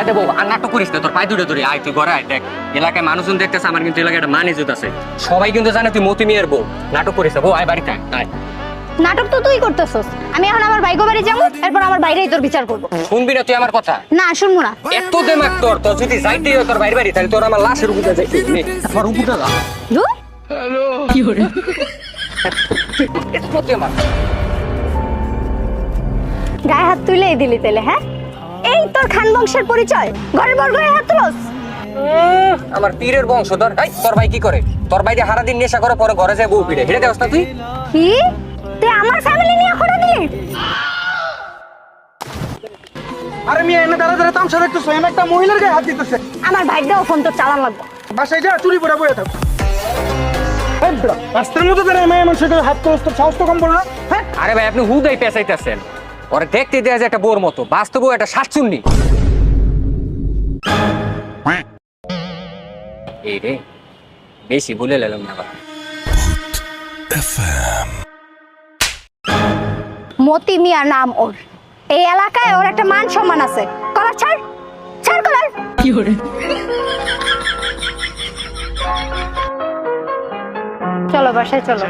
এতে বউ আর নাটক করিস না, তোর পায়ে দুটো ধরে আয়, তুই ঘরে আয়। দেখ এলাকায় মানুষজন দেখতেছে, আমার কিন্তু এলাকায় একটা মান ইজ্জত আছে, সবাই কিন্তু জানে তুই মতি মিয়ার বউ। নাটক করিস না বউ, আয় বাড়িতে আয়। নাটক তো তুই করতেছস। আমি এখন আমার ভাইগো বাড়ি যাবো, এরপর আমার বাইরেই তোর বিচার করবো। শুনবি না তুই আমার কথা? না শুনবো না। এত দেমাক তোর, তোর যদি যাইতেই হয় তোর বাইরে বাড়ি, তাহলে তোর আমার লাশের উপরে যাইতে আমার উপরে যা। ধুর, কি করে আমার গায়ে হাত তুলেই দিলি তেলে? হ্যাঁ, এই তোর খান বংশের পরিচয়? ঘরের বড় গায়ে হাত তুলস? আমার পীরের বংশধর। এই তোর ভাই কি করে? তোর ভাই যে হারা দিন নেশা করে, পরে ঘরে যায় বউ পিড়ে, হেঁটে দেওয়াস না তুই? কি তুই আমার ফ্যামিলি নিয়ে খোঁড়া দিলি? আরে মিয়া এনে দাঁড়া দাঁড়া তামসা দেখতেছো, এনে একটা মহিলার গায়ে হাত দিতেছে। আমার ভাইটাও ফোন তো চালান লাগবে। বাসায় যা চুরি করে বয়ে থাক। রাস্তার মধ্যে দাঁড়ায় মেয়ে মানুষের গায়ে হাত তোলস, তোর সাহস তো কম বলো না? হ্যাঁ, আরে ভাই আপনি হুদাই পেঁচাইতেছেন, ওরা দেখতে দেয়া যায় একটা বোর মতো, বাস্তব একটা শাকচুন্নি। এই রে বেশি বলে লেলাম না। মতি মিয়া নাম ওর, এই এলাকায় ওর একটা মান সম্মান আছে। কলার ছাড়, ছাড় কলার। কি করে? চলো বাসায় চলো।